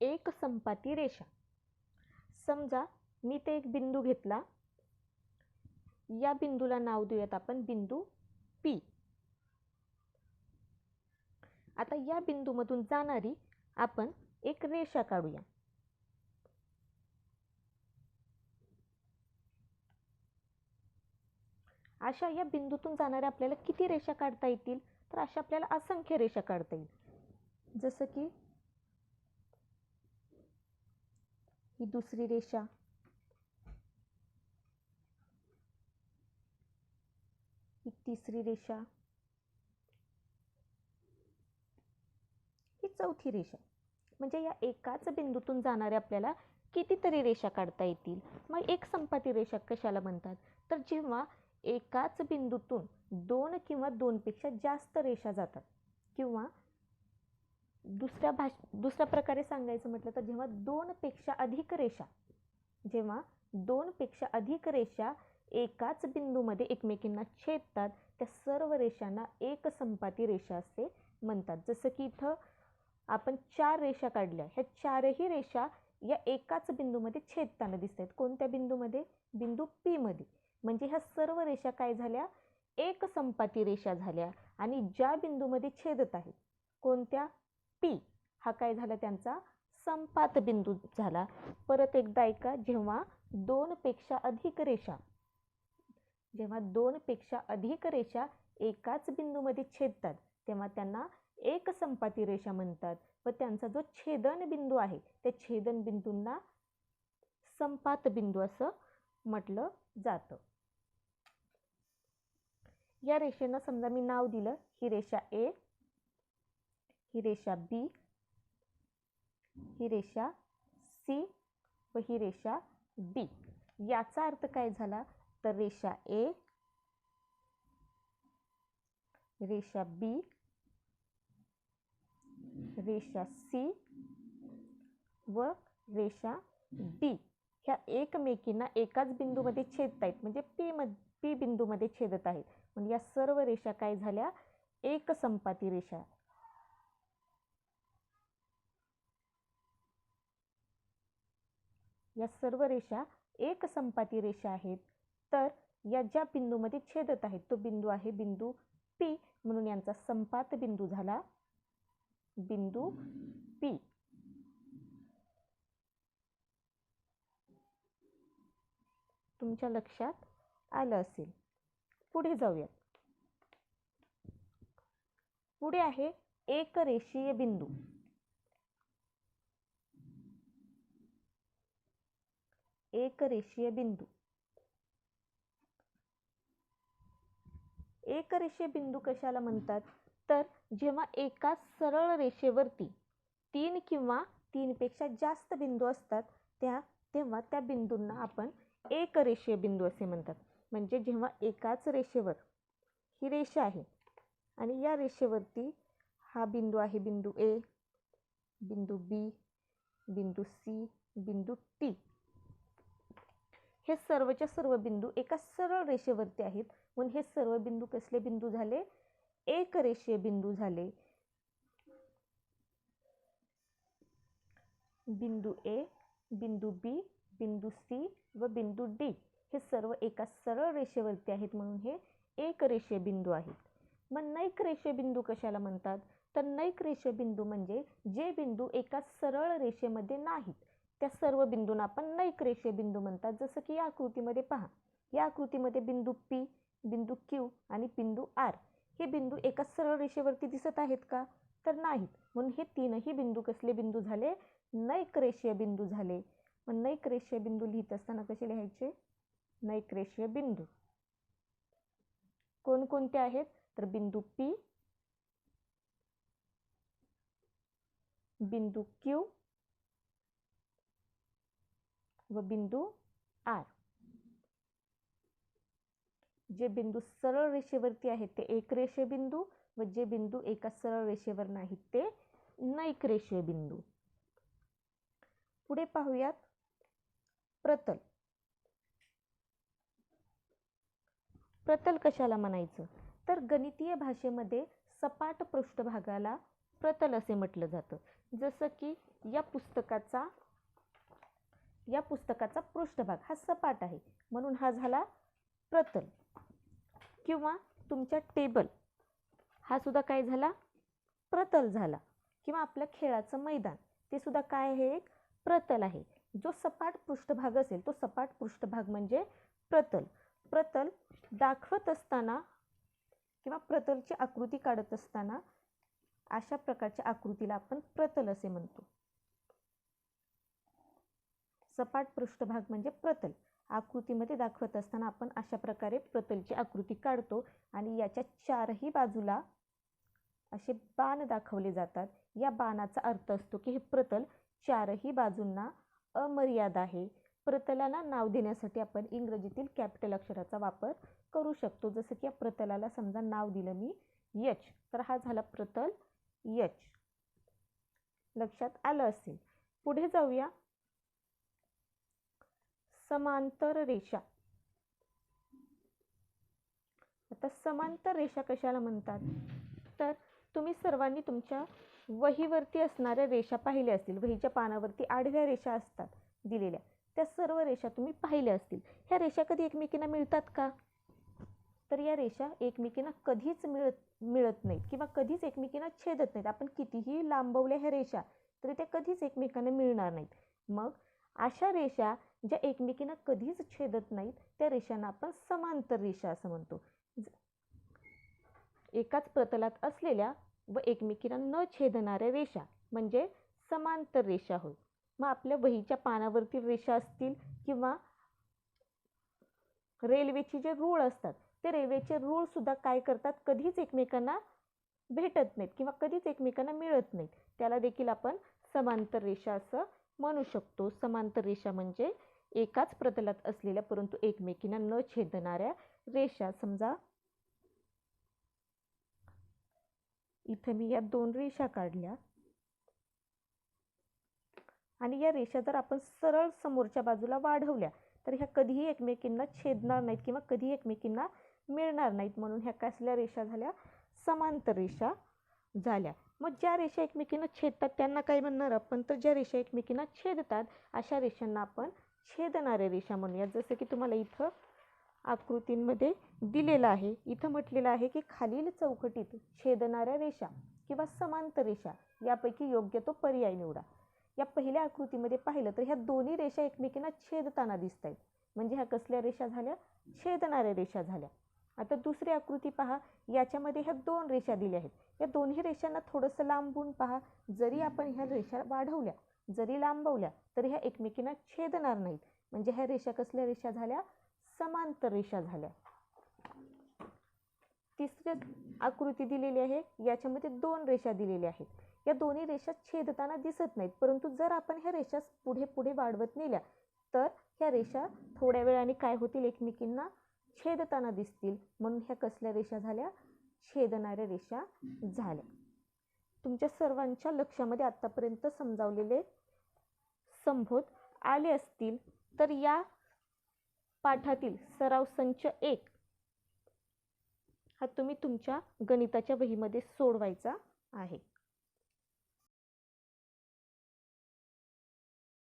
एक संपाती रेषा. समजा मी ते एक बिंदू घेतला, या बिंदूला नाव देऊयात आपण बिंदू P. आता या बिंदूमधून जाणारी आपण एक रेषा काढूया. अशा या बिंदूतून जाणाऱ्या आपल्याला किती रेषा काढता येतील? तर अशा आपल्याला असंख्य रेषा काढता येईल. जसं की ही दुसरी रेषा, ही तिसरी रेषा, ही चौथी रेषा. म्हणजे या एकाच बिंदूतून जाणाऱ्या आपल्याला कितीतरी रेषा काढता येतील. मग एक संपाती रेषा कशाला म्हणतात? तर जेव्हा एकाच बिंदूतून दोन किंवा दोनपेक्षा जास्त रेषा जातात, किंवा दुसऱ्या प्रकारे सांगायचं म्हटलं तर जेव्हा दोनपेक्षा अधिक रेषा एकाच बिंदूमध्ये एकमेकींना छेदतात, त्या सर्व रेषांना एक संपाती रेषा असे म्हणतात. जसं की इथं आपण 4 रेषा काढल्या, ह्या चारही रेषा या एकाच बिंदूमध्ये छेदताना दिसत आहेत. कोणत्या बिंदूमध्ये? बिंदू P मध्ये. म्हणजे ह्या सर्व रेषा काय झाल्या? एक संपाती रेषा झाल्या. आणि ज्या बिंदूमध्ये छेदत आहेत, कोणत्या? P, हा काय झाला? त्यांचा संपात बिंदू झाला. परत एकदा ऐका, जेव्हा दोनपेक्षा अधिक रेषा एकाच बिंदूमध्ये छेदतात, तेव्हा त्यांना एक संपाती रेषा म्हणतात. व त्यांचा जो छेदन बिंदू आहे, त्या छेदन बिंदूंना संपात बिंदू असं म्हटलं जातं. या रेषेनं समजा मी नाव दिलं, ही रेषा A, ही रेषा B, ही रेषा C व ही रेषा D. याचा अर्थ काय झाला? तर रेषा A, रेषा B, रेषा C व रेषा D ह्या एकमेकींना एकाच बिंदूमध्ये छेदत आहेत. म्हणजे P बिंदूमध्ये छेदत आहेत. म्हणजे या सर्व रेषा काय झाल्या? एक संपाती रेषा. या सर्व रेषा एक संपाती रेषा आहेत. तर या ज्या बिंदूमध्ये छेदत आहेत, तो बिंदू आहे बिंदू P, म्हणून यांचा संपात बिंदू झाला बिंदू P. तुमच्या लक्षात आलं असेल. पुढे जाऊयात. पुढे आहे एकरेषीय बिंदू. एकरेषीय बिंदू. एकरेषीय बिंदू कशाला म्हणतात? तर जेव्हा एका सरळ रेषेवरती 3 किंवा 3 पेक्षा जास्त बिंदू असतात, तेव्हा त्या बिंदूंना आपण एकरेषीय बिंदू असे म्हणतात. म्हणजे जेव्हा एकाच रेषेवर ही रेषा आहे आणि या रेषेवरती हा बिंदू आहे बिंदू A, बिंदू B, बिंदू C, बिंदू T. हे सर्वच्या सर्व बिंदू एका सरळ रेषेवरती आहेत, म्हणून हे सर्व बिंदू कसले बिंदू झाले? एकरेषीय बिंदू झाले. बिंदू A, बिंदू B, बिंदू C व बिंदू D हे सर्व एका सरळ रेषेवरती आहेत, म्हणून हे एकरेषीय बिंदू आहेत. मग नैकरेषीय बिंदू कशाला म्हणतात? तर नैकरेषीय बिंदू म्हणजे जे बिंदू एका सरळ रेषेमध्ये नाहीत, त्या सर्व बिंदूंना आपण नैकरेषीय बिंदू म्हणतात. जसं की या आकृतीमध्ये पहा, या आकृतीमध्ये बिंदू P, बिंदू Q आणि बिंदू R हे बिंदू एका सरळ रेषेवरती दिसत आहेत का? तर नाहीत. म्हणून हे तीनही बिंदू कसले बिंदू झाले? नैकरेषीय बिंदू झाले. मग नैकरेषीय बिंदू लिहित असताना कसे लिहायचे? नैकरेषीय बिंदू कोणकोणते आहेत? तर बिंदू P, बिंदू Q व बिंदू R. जे बिंदू सरळ रेषेवरती आहेत ते एकरेषीय बिंदू, व जे बिंदू एका सरळ रेषेवर नाहीत ते नैकरेषीय बिंदू. पुढे पाहूयात प्रतल. प्रतल कशाला म्हणायचं? तर गणितीय भाषेमध्ये सपाट पृष्ठभागाला प्रतल असे म्हटलं जातं. जसं की या पुस्तकाचा पृष्ठभाग हा सपाट आहे म्हणून हा झाला प्रतल. किंवा तुमच्या टेबल हा सुद्धा काय झाला, प्रतल झाला. किंवा आपल्या खेळाचं मैदान ते सुद्धा काय आहे, एक प्रतल आहे. जो सपाट पृष्ठभाग असेल तो सपाट पृष्ठभाग म्हणजे प्रतल. प्रतल दाखवत असताना किंवा प्रतलची आकृती काढत असताना अशा प्रकारच्या आकृतीला आपण प्रतल असे म्हणतो. सपाट पृष्ठभाग म्हणजे प्रतल. आकृतीमध्ये दाखवत असताना आपण अशा प्रकारे प्रतलची आकृती काढतो आणि याच्या चारही बाजूला असे बाण दाखवले जातात. या बाणाचा अर्थ असतो की हे प्रतल चारही बाजूंना अमर्याद आहे. प्रतलाला नाव देण्यासाठी आपण इंग्रजीतील कॅपिटल अक्षराचा वापर करू शकतो. जसं की या प्रतलाला समजा नाव दिलं मी एच, तर हा झाला प्रतल एच. लक्षात आलं असेल. पुढे जाऊया. समांतर रेषा. आता समांतर रेषा कशाला म्हणतात, तर तुम्ही सर्वांनी तुमच्या वहीवरती असणाऱ्या रेषा पाहिल्या असतील. वहीच्या पानावरती आडव्या रेषा असतात दिलेल्या, त्या सर्व रेषा तुम्ही पाहिल्या असतील. ह्या रेषा कधी एकमेकींना मिळतात का, तर या रेषा एकमेकींना कधीच मिळत नाहीत किंवा कधीच एकमेकींना छेदत नाहीत. आपण कितीही लांबवल्या ह्या रेषा तरी त्या कधीच एकमेकांना मिळणार नाहीत. मग अशा रेषा ज्या एकमेकींना कधीच छेदत नाहीत त्या रेषांना आपण समांतर रेषा असं म्हणतो. एकाच प्रतलात असलेल्या व एकमेकींना न छेदणाऱ्या रेषा म्हणजे समांतर रेषा होय. मग आपल्या वहीच्या पानावरती रेषा असतील किंवा रेल्वेची जे रूळ असतात ते रेल्वेचे रूळ सुद्धा काय करतात, कधीच एकमेकांना भेटत नाहीत किंवा कधीच एकमेकांना मिळत नाहीत. त्याला देखील आपण समांतर रेषा असं म्हणू शकतो. समांतर रेषा म्हणजे एकाच प्रतलात असलेल्या परंतु एकमेकींना न छेदणाऱ्या रेषा. समजा इथे मी या दोन रेषा काढल्या आणि या रेषा जर आपण सरळ समोरच्या बाजूला वाढवल्या तर ह्या कधीही एकमेकींना छेदणार नाहीत किंवा कधी एकमेकींना मिळणार नाहीत. म्हणून ह्या कसल्या रेषा झाल्या, समांतर रेषा झाल्या. मग ज्या रेषा एकमेकींना छेदतात त्यांना काय म्हणणार आपण, तर ज्या रेषा एकमेकींना छेदतात अशा रेषांना आपण छेदणाऱ्या रेषा म्हणूया. जसं की तुम्हाला इथं आकृतींमध्ये दिलेलं आहे. इथं म्हटलेलं आहे की खालील चौकटीत छेदणाऱ्या रेषा किंवा समांतर रेषा यापैकी योग्य तो पर्याय निवडा. या पहिल्या आकृतीमध्ये पाहिलं तर ह्या दोन्ही रेषा एकमेकींना छेदताना दिसत आहेत म्हणजे ह्या कसल्या रेषा झाल्या, छेदणाऱ्या रेषा झाल्या. आता दुसरी आकृती पहा. याच्यामध्ये ह्या दोन रेषा दिल्या आहेत. या दोन्ही रेषांना थोडंसं लांबून पहा. जरी आपण ह्या रेषा वाढवल्या जरी लांबवल्या तरी ह्या एकमेकींना छेदणार नाहीत म्हणजे ह्या रेषा कसल्या रेषा झाल्या, समांतर रेषा झाल्या. तिसरी आकृती दिलेली आहे. याच्यामध्ये दोन रेषा दिलेल्या आहेत. या दोन्ही रेषा छेदताना दिसत नाहीत परंतु जर आपण ह्या रेषा पुढे पुढे वाढवत नेल्या तर ह्या रेषा थोड्या वेळाने काय होतील, एकमेकींना छेदताना दिसतील म्हणून ह्या कसल्या रेषा झाल्या, छेदणाऱ्या रेषा झाल्या. तुमच्या सर्वांच्या लक्षामध्ये आतापर्यंत समजावलेले संबोध आले असतील तर या पाठातील सराव संच 1 हा तुम्ही तुमच्या गणिताच्या वहीमध्ये सोडवायचा आहे.